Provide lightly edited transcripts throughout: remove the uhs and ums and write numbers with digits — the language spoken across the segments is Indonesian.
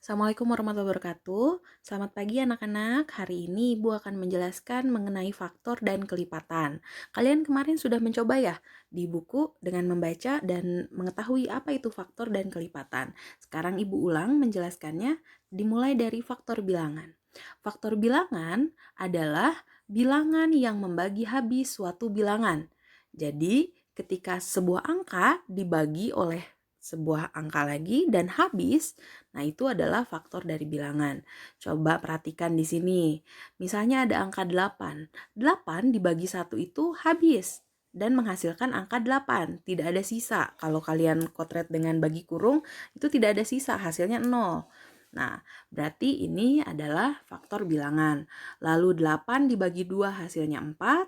Assalamualaikum warahmatullahi wabarakatuh. Selamat pagi anak-anak. Hari ini Ibu akan menjelaskan mengenai faktor dan kelipatan. Kalian kemarin sudah mencoba ya di buku dengan membaca dan mengetahui apa itu faktor dan kelipatan. Sekarang Ibu ulang menjelaskannya dimulai dari faktor bilangan. Faktor bilangan adalah bilangan yang membagi habis suatu bilangan. Jadi, ketika sebuah angka dibagi oleh sebuah angka lagi dan habis, nah, itu adalah faktor dari bilangan. Coba perhatikan di sini. Misalnya ada angka 8. 8 dibagi 1 itu habis dan menghasilkan angka 8. Tidak ada sisa. Kalau kalian kotret dengan bagi kurung, itu tidak ada sisa, hasilnya 0. Nah, berarti ini adalah faktor bilangan. Lalu 8 dibagi 2 hasilnya 4.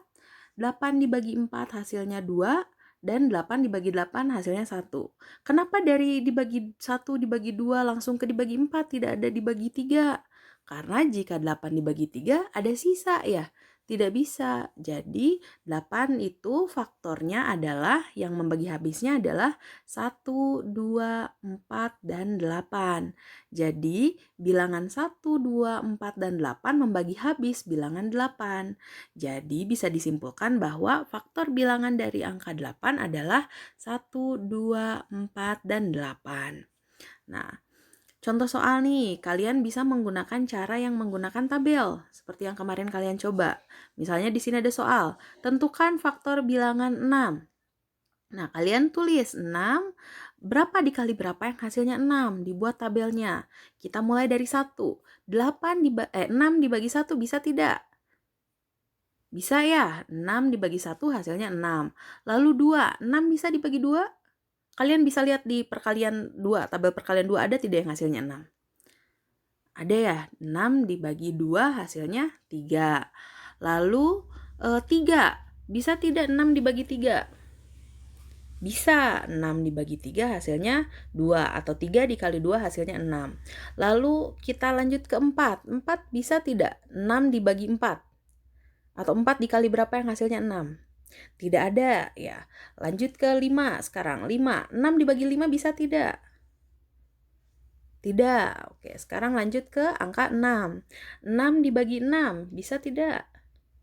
8 dibagi 4 hasilnya 2. Dan 8 dibagi 8 hasilnya 1. Kenapa dari dibagi 1 dibagi 2 langsung ke dibagi 4, tidak ada dibagi 3? Karena jika 8 dibagi 3 ada sisa ya. Tidak bisa. Jadi 8 itu faktornya adalah yang membagi habisnya adalah 1, 2, 4, dan 8. Jadi bilangan 1, 2, 4, dan 8 membagi habis bilangan 8. Jadi bisa disimpulkan bahwa faktor bilangan dari angka 8 adalah 1, 2, 4, dan 8. Nah, contoh soal nih, kalian bisa menggunakan cara yang menggunakan tabel, seperti yang kemarin kalian coba. Misalnya di sini ada soal, tentukan faktor bilangan 6. Nah, kalian tulis 6, berapa dikali berapa yang hasilnya 6, dibuat tabelnya. Kita mulai dari 1, 6 dibagi 1 bisa tidak? Bisa ya, 6 dibagi 1 hasilnya 6. Lalu 2, 6 bisa dibagi 2? Kalian bisa lihat di perkalian 2, tabel perkalian 2 ada tidak yang hasilnya 6? Ada ya, 6 dibagi 2 hasilnya 3. Lalu 3, bisa tidak 6 dibagi 3? Bisa, 6 dibagi 3 hasilnya 2 atau 3 dikali 2 hasilnya 6. Lalu kita lanjut ke 4. 4 bisa tidak 6 dibagi 4? Atau 4 dikali berapa yang hasilnya 6? Tidak ada ya. Lanjut ke 5 sekarang. 5, 6 dibagi 5 bisa tidak? Tidak. Oke, sekarang lanjut ke angka 6. 6 dibagi 6 bisa tidak?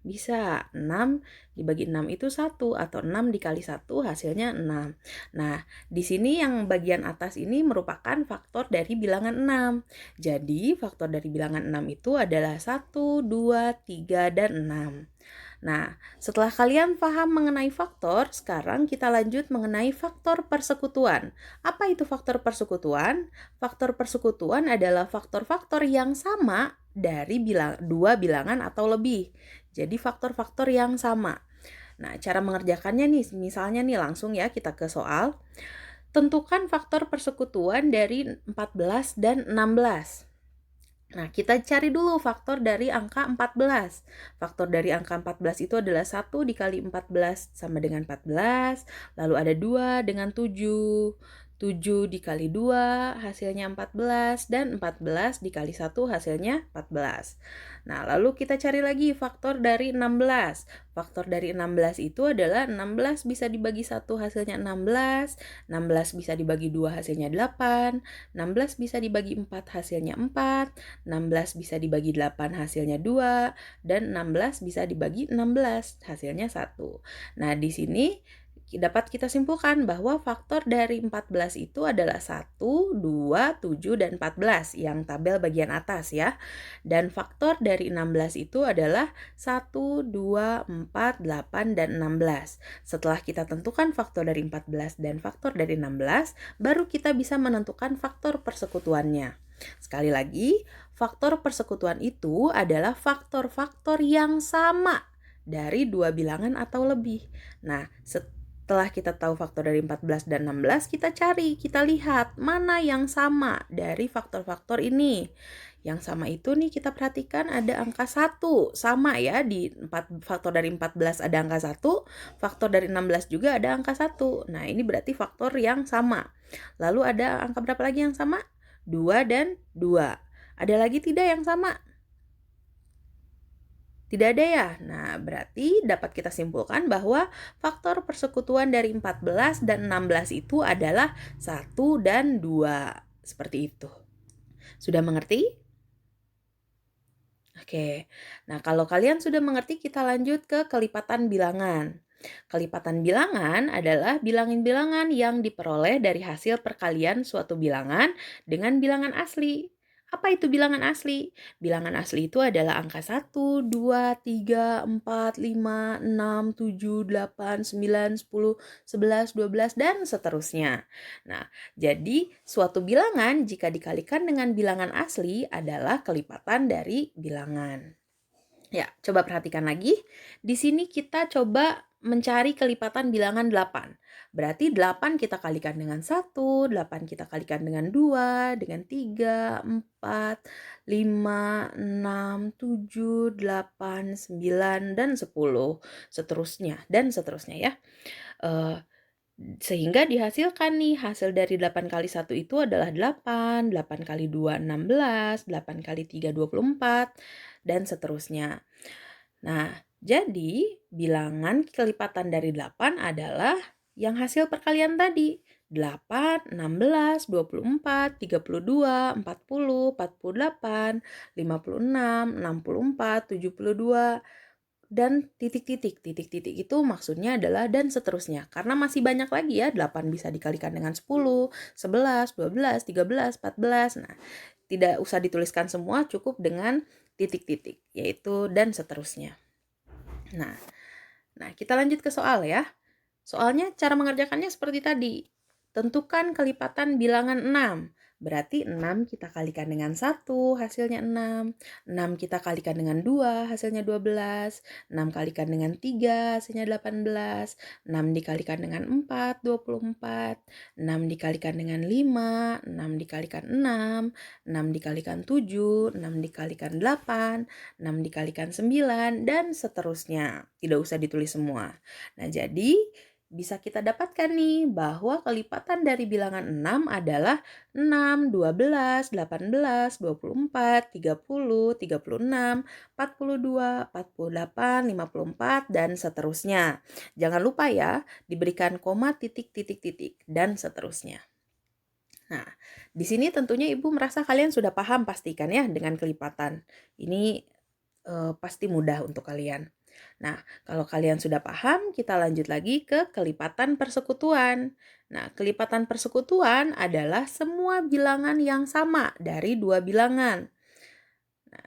Bisa. 6 dibagi 6 itu 1 atau 6 dikali 1 hasilnya 6. Nah, di sini yang bagian atas ini merupakan faktor dari bilangan 6. Jadi, faktor dari bilangan 6 itu adalah 1, 2, 3, dan 6. Nah, setelah kalian paham mengenai faktor, sekarang kita lanjut mengenai faktor persekutuan. Apa itu faktor persekutuan? Faktor persekutuan adalah faktor-faktor yang sama dari dua bilangan atau lebih. Jadi faktor-faktor yang sama. Nah, cara mengerjakannya nih, misalnya nih langsung ya kita ke soal. Tentukan faktor persekutuan dari 14 dan 16. Nah, kita cari dulu faktor dari angka 14. Faktor dari angka 14 itu adalah 1 dikali 14 sama dengan 14. Lalu ada 2 dengan 7. 7 dikali 2 hasilnya 14. Dan 14 dikali 1 hasilnya 14. Nah, lalu kita cari lagi faktor dari 16. Faktor dari 16 itu adalah 16 bisa dibagi 1 hasilnya 16. 16 bisa dibagi 2 hasilnya 8. 16 bisa dibagi 4 hasilnya 4. 16 bisa dibagi 8 hasilnya 2, dan 16 bisa dibagi 16 hasilnya 1. Nah, di sini dapat kita simpulkan bahwa faktor dari 14 itu adalah 1, 2, 7, dan 14 yang tabel bagian atas ya. Dan faktor dari 16 itu adalah 1, 2, 4, 8, dan 16. Setelah kita tentukan faktor dari 14 dan faktor dari 16, baru kita bisa menentukan faktor persekutuannya. Sekali lagi, faktor persekutuan itu adalah faktor-faktor yang sama dari dua bilangan atau lebih. Nah, setelah kita tahu faktor dari 14 dan 16, kita lihat mana yang sama dari faktor-faktor ini. Yang sama itu nih kita perhatikan ada angka 1, sama ya di faktor dari 14 ada angka 1, faktor dari 16 juga ada angka 1. Nah, ini berarti faktor yang sama. Lalu ada angka berapa lagi yang sama? 2 dan 2. Ada lagi tidak yang sama? Tidak ada ya? Nah, berarti dapat kita simpulkan bahwa faktor persekutuan dari 14 dan 16 itu adalah 1 dan 2. Seperti itu. Sudah mengerti? Oke, nah kalau kalian sudah mengerti, kita lanjut ke kelipatan bilangan. Kelipatan bilangan adalah bilangan-bilangan yang diperoleh dari hasil perkalian suatu bilangan dengan bilangan asli. Apa itu bilangan asli? Bilangan asli itu adalah angka 1, 2, 3, 4, 5, 6, 7, 8, 9, 10, 11, 12, dan seterusnya. Nah, jadi suatu bilangan jika dikalikan dengan bilangan asli adalah kelipatan dari bilangan. Ya, coba perhatikan lagi. Di sini kita coba mencari kelipatan bilangan 8. Berarti 8 kita kalikan dengan 1, 8 kita kalikan dengan 2, dengan 3, 4, 5, 6, 7, 8, 9, dan 10. Seterusnya, dan seterusnya ya. Sehingga dihasilkan nih, hasil dari 8 kali 1 itu adalah 8, 8 kali 2, 16, 8 kali 3, 24, dan seterusnya. Nah, jadi bilangan kelipatan dari 8 adalah yang hasil perkalian tadi. 8, 16, 24, 32, 40, 48, 56, 64, 72, dan titik-titik. Titik-titik itu maksudnya adalah dan seterusnya. Karena masih banyak lagi ya, 8 bisa dikalikan dengan 10, 11, 12, 13, 14. Nah, tidak usah dituliskan semua, cukup dengan titik-titik, yaitu dan seterusnya. Nah, kita lanjut ke soal ya. Soalnya cara mengerjakannya seperti tadi. Tentukan kelipatan bilangan 6. Berarti 6 kita kalikan dengan 1, hasilnya 6. 6 kita kalikan dengan 2, hasilnya 12. 6 kalikan dengan 3, hasilnya 18. 6 dikalikan dengan 4, 24. 6 dikalikan dengan 5, 6 dikalikan 6. 6 dikalikan 7, 6 dikalikan 8, 6 dikalikan 9, dan seterusnya. Tidak usah ditulis semua. Nah, jadi bisa kita dapatkan nih bahwa kelipatan dari bilangan 6 adalah 6, 12, 18, 24, 30, 36, 42, 48, 54, dan seterusnya. Jangan lupa ya, diberikan koma, titik, titik, titik, dan seterusnya. Nah, di sini tentunya Ibu merasa kalian sudah paham pastikan ya dengan kelipatan. Ini pasti mudah untuk kalian. Nah, kalau kalian sudah paham, kita lanjut lagi ke kelipatan persekutuan. Nah, kelipatan persekutuan adalah semua bilangan yang sama dari dua bilangan. Nah,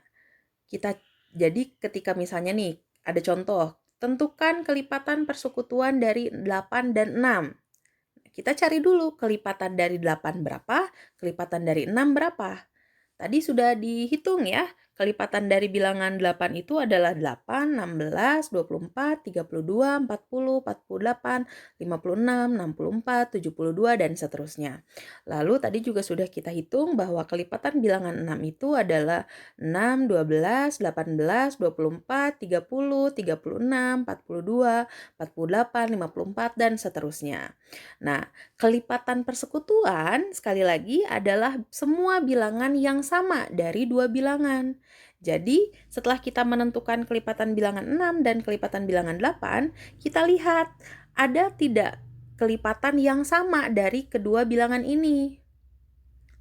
jadi ketika misalnya nih, ada contoh, tentukan kelipatan persekutuan dari 8 dan 6. Kita cari dulu kelipatan dari 8 berapa, kelipatan dari 6 berapa. Tadi sudah dihitung ya, kelipatan dari bilangan 8 itu adalah 8, 16, 24, 32, 40, 48, 56, 64, 72, dan seterusnya. Lalu tadi juga sudah kita hitung bahwa kelipatan bilangan 6 itu adalah 6, 12, 18, 24, 30, 36, 42, 48, 54, dan seterusnya. Nah, kelipatan persekutuan sekali lagi adalah semua bilangan yang sama dari dua bilangan. Jadi, setelah kita menentukan kelipatan bilangan 6 dan kelipatan bilangan 8, kita lihat ada tidak kelipatan yang sama dari kedua bilangan ini.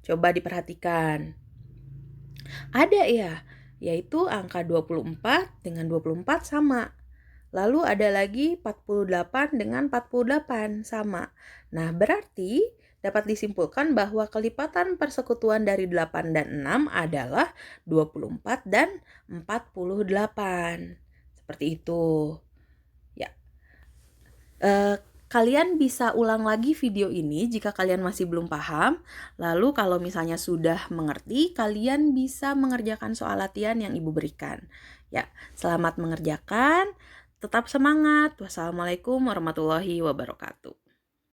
Coba diperhatikan. Ada ya, yaitu angka 24 dengan 24 sama. Lalu ada lagi 48 dengan 48 sama. Nah, berarti dapat disimpulkan bahwa kelipatan persekutuan dari 8 dan 6 adalah 24 dan 48. Seperti itu. Ya. Kalian bisa ulang lagi video ini jika kalian masih belum paham. Lalu kalau misalnya sudah mengerti, kalian bisa mengerjakan soal latihan yang Ibu berikan. Ya, selamat mengerjakan. Tetap semangat. Wassalamualaikum warahmatullahi wabarakatuh.